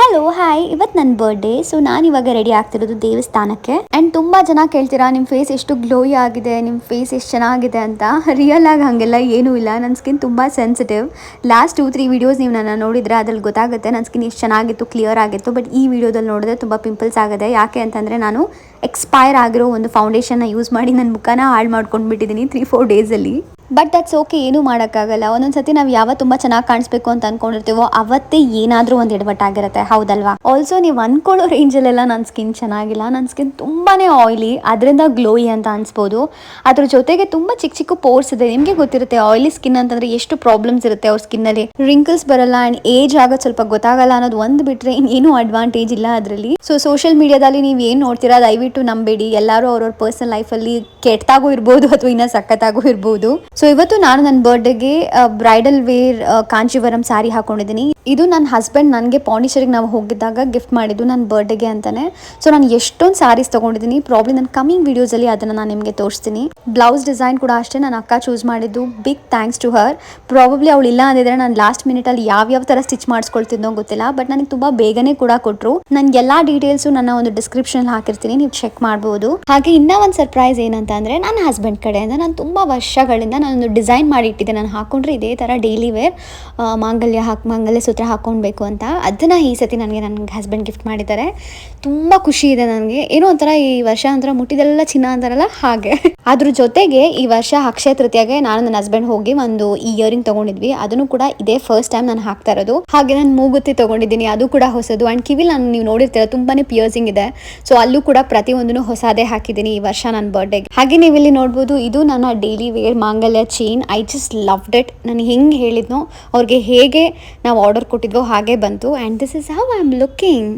Hello hi, ಇವತ್ತು ನನ್ನ birthday. So ನಾನು ಇವಾಗ ರೆಡಿ ಆಗ್ತಿರೋದು ದೇವಸ್ಥಾನಕ್ಕೆ. ಆ್ಯಂಡ್ ತುಂಬ ಜನ ಕೇಳ್ತೀರಾ ನಿಮ್ಮ ಫೇಸ್ ಎಷ್ಟು ಗ್ಲೋಯಿ ಆಗಿದೆ, ನಿಮ್ಮ ಫೇಸ್ ಎಷ್ಟು ಚೆನ್ನಾಗಿದೆ ಅಂತ. ರಿಯಲ್ ಆಗಿ ಹಾಗೆಲ್ಲ ಏನೂ ಇಲ್ಲ. ನನ್ನ ಸ್ಕಿನ್ ತುಂಬ ಸೆನ್ಸಿಟಿವ್. ಲಾಸ್ಟ್ 2-3 ವೀಡಿಯೋಸ್ ನೀವು ನನ್ನ ನೋಡಿದರೆ ಅದ್ರಲ್ಲಿ ಗೊತ್ತಾಗುತ್ತೆ ನನ್ನ ಸ್ಕಿನ್ ಎಷ್ಟು ಚೆನ್ನಾಗಿತ್ತು, ಕ್ಲಿಯರ್ ಆಗಿತ್ತು. ಬಟ್ ಈ ವಿಡಿಯೋದಲ್ಲಿ ನೋಡಿದ್ರೆ ತುಂಬ ಪಿಂಪಲ್ಸ್ ಆಗಿದೆ. ಯಾಕೆ ಅಂತಂದರೆ ನಾನು ಎಕ್ಸ್ಪೈರ್ ಆಗಿರೋ ಒಂದು ಫೌಂಡೇಶನ್ನ ಯೂಸ್ ಮಾಡಿ ನನ್ನ ಮುಖನ ಹಾಳು ಮಾಡ್ಕೊಂಡ್ಬಿಟ್ಟಿದ್ದೀನಿ 3-4 ಡೇಸಲ್ಲಿ. ಬಟ್ ದಟ್ಸ್ ಓಕೆ, ಏನೂ ಮಾಡೋಕ್ಕಾಗಲ್ಲ. ಒಂದೊಂದು ಸತಿ ನಾವು ಯಾವತ್ತು ತುಂಬ ಚೆನ್ನಾಗಿ ಕಾಣಿಸ್ಬೇಕು ಅಂತ ಅಂದ್ಕೊಂಡಿರ್ತೀವೋ ಅವತ್ತೇ ಏನಾದರೂ ಒಂದು ಎಡವಟ್ಟಾಗಿರುತ್ತೆ, ಹೌದಲ್ವಾ? ಆಲ್ಸೋ ನೀವು ಅಂದ್ಕೊಳ್ಳೋ ರೇಂಜಲ್ಲೆಲ್ಲ ನನ್ನ ಸ್ಕಿನ್ ಚೆನ್ನಾಗಿಲ್ಲ. ನನ್ನ ಸ್ಕಿನ್ ತುಂಬಾ ಆಯಿಲಿ, ಅದರಿಂದ ಗ್ಲೋಯಿ ಅಂತ ಅನಿಸ್ಬೋದು. ಅದ್ರ ಜೊತೆಗೆ ತುಂಬ ಚಿಕ್ಕ ಚಿಕ್ಕ ಪೋರ್ಸ್ ಇದೆ. ನಿಮಗೆ ಗೊತ್ತಿರುತ್ತೆ ಆಯಿಲಿ ಸ್ಕಿನ್ ಅಂತಂದರೆ ಎಷ್ಟು ಪ್ರಾಬ್ಲಮ್ಸ್ ಇರುತ್ತೆ ಅವ್ರ ಸ್ಕಿನ್ನಲ್ಲಿ. ರಿಂಕಲ್ಸ್ ಬರಲ್ಲ ಆ್ಯಂಡ್ ಏಜ್ ಆಗೋದು ಸ್ವಲ್ಪ ಗೊತ್ತಾಗಲ್ಲ ಅನ್ನೋದು ಒಂದು ಬಿಟ್ಟರೆ ಇನ್ನೇನು ಅಡ್ವಾಂಟೇಜ್ ಇಲ್ಲ ಅದರಲ್ಲಿ. ಸೊ ಸೋಷಿಯಲ್ ಮೀಡಿಯಾದಲ್ಲಿ ನೀವು ಏನು ನೋಡ್ತೀರಾ ದಯವಿಟ್ಟು ನಂಬೇಡಿ. ಎಲ್ಲರೂ ಅವ್ರವ್ರ ಪರ್ಸನಲ್ ಲೈಫಲ್ಲಿ ಕೆಟ್ಟದಾಗೂ ಇರ್ಬೋದು ಅಥವಾ ಇನ್ನೂ ಸಖತ್ತಾಗೂ ಇರ್ಬೋದು. ಸೊ ಇವತ್ತು ನಾನು ನನ್ನ ಬರ್ಡೇಗೆ ಬ್ರೈಡಲ್ ವೇರ್ ಕಾಂಚೀವರಂ ಸ್ಯಾರಿ ಹಾಕೊಂಡಿದ್ದೀನಿ. ಇದು ನನ್ನ ಹಸ್ಬೆಂಡ್ ನನಗೆ ಪಾಂಡಿಚೇರಿಗೆ ನಾವು ಹೋಗಿದ್ದಾಗ ಗಿಫ್ಟ್ ಮಾಡಿದ್ದು ನನ್ನ ಬರ್ಡೇಗೆ ಅಂತಾನೆ. ಸೊ ನಾನು ಎಷ್ಟೊಂದು ಸ್ಯಾರೀಸ್ ತೊಗೊಂಡಿದ್ದೀನಿ. ಪ್ರಾಬ್ಲಿ ನನ್ನ ಕಮಿಂಗ್ ವೀಡಿಯೋಸಲ್ಲಿ ಅದನ್ನು ನಾನು ನಿಮಗೆ ತೋರಿಸ್ತೀನಿ. ಬ್ಲೌಸ್ ಡಿಸೈನ್ ಕೂಡ ಅಷ್ಟೇ ನನ್ನ ಅಕ್ಕ ಚೂಸ್ ಮಾಡಿದ್ದು. Big thanks to her. Probably ಅವಳು ಇಲ್ಲ ಅಂದಿದ್ರೆ ನಾನು ಲಾಸ್ಟ್ ಮಿನಿಟಲ್ಲಿ ಯಾವ್ಯಾವ ಥರ ಸ್ಟಿಚ್ ಮಾಡಿಸ್ಕೊಳ್ತಿದ್ದೋ ಗೊತ್ತಿಲ್ಲ. ಬಟ್ ನನಗೆ ತುಂಬ ಬೇಗನೆ ಕೂಡ ಕೊಟ್ಟರು. ನನಗೆ ಎಲ್ಲ ಡೀಟೇಲ್ಸು ನನ್ನ ಒಂದು ಡಿಸ್ಕ್ರಿಪ್ಷನ್ ಹಾಕಿರ್ತೀನಿ, ನೀವು ಚೆಕ್ ಮಾಡ್ಬೋದು. ಹಾಗೆ ಇನ್ನೂ ಒಂದು ಸರ್ಪ್ರೈಸ್ ಏನಂತ ಅಂದರೆ ನನ್ನ ಹಸ್ಬೆಂಡ್ ಕಡೆಯಿಂದ ನಾನು ತುಂಬ ವರ್ಷಗಳಿಂದ ನಾನೊಂದು ಡಿಸೈನ್ ಮಾಡಿ ಇಟ್ಟಿದ್ದೆ. ನಾನು ಹಾಕೊಂಡ್ರೆ ಇದೇ ಥರ ಡೈಲಿ ವೇರ್ ಮಾಂಗಲ್ಯ ಸೂತ್ರ ಹಾಕೊಳ್ಬೇಕು ಅಂತ. ಅದನ್ನು ಈ ಸತಿ ನನಗೆ ನನ್ನ ಹಸ್ಬೆಂಡ್ ಗಿಫ್ಟ್ ಮಾಡಿದ್ದಾರೆ. ತುಂಬ ಖುಷಿ ಇದೆ ನನಗೆ. ಏನೋ ಒಂಥರ ಈ ವರ್ಷ ಒಂಥರ ಮುಟ್ಟಿದೆಲ್ಲ ಚಿನ್ನ ಅಂತಾರಲ್ಲ ಹಾಗೆ. ಅದ್ರ ಜೊತೆಗೆ ಈ ವರ್ಷ ಅಕ್ಷಯ ತೃತೀಯಾಗೆ ನಾನು ನನ್ನ ಹಸ್ಬೆಂಡ್ ಹೋಗಿ ಒಂದು ಇಯರಿಂಗ್ ತೊಗೊಂಡಿದ್ವಿ. ಅದನ್ನು ಕೂಡ ಇದೇ ಫಸ್ಟ್ ಟೈಮ್ ನಾನು ಹಾಕ್ತಾ ಇರೋದು. ಹಾಗೆ ನಾನು ಮೂಗುತ್ತಿ ತೊಗೊಂಡಿದ್ದೀನಿ, ಅದು ಕೂಡ ಹೊಸದು. ಆ್ಯಂಡ್ ಕಿವಿಲ್ ನಾನು ನೀವು ನೋಡಿರ್ತೀರ ತುಂಬಾ ಪಿಯರ್ಸಿಂಗ್ ಇದೆ. ಸೊ ಅಲ್ಲೂ ಕೂಡ ಪ್ರತಿಯೊಂದನ್ನು ಹೊಸದೇ ಹಾಕಿದ್ದೀನಿ ಈ ವರ್ಷ ನನ್ನ ಬರ್ಡೇಗೆ. ಹಾಗೆ ನೀವು ಇಲ್ಲಿ ನೋಡ್ಬೋದು, ಇದು ನನ್ನ ಡೈಲಿ ವೇರ್ ಮಾಂಗಲ್ಯ chain. I just loved it. ನಾನು ಹೆಂಗೆ ಹೇಳಿದ್ನೋ ಅವ್ರಿಗೆ ಹೇಗೆ ನಾವು ಆರ್ಡರ್ ಕೊಟ್ಟಿದ್ವೋ ಹಾಗೆ ಬಂತು. And this is how I am looking.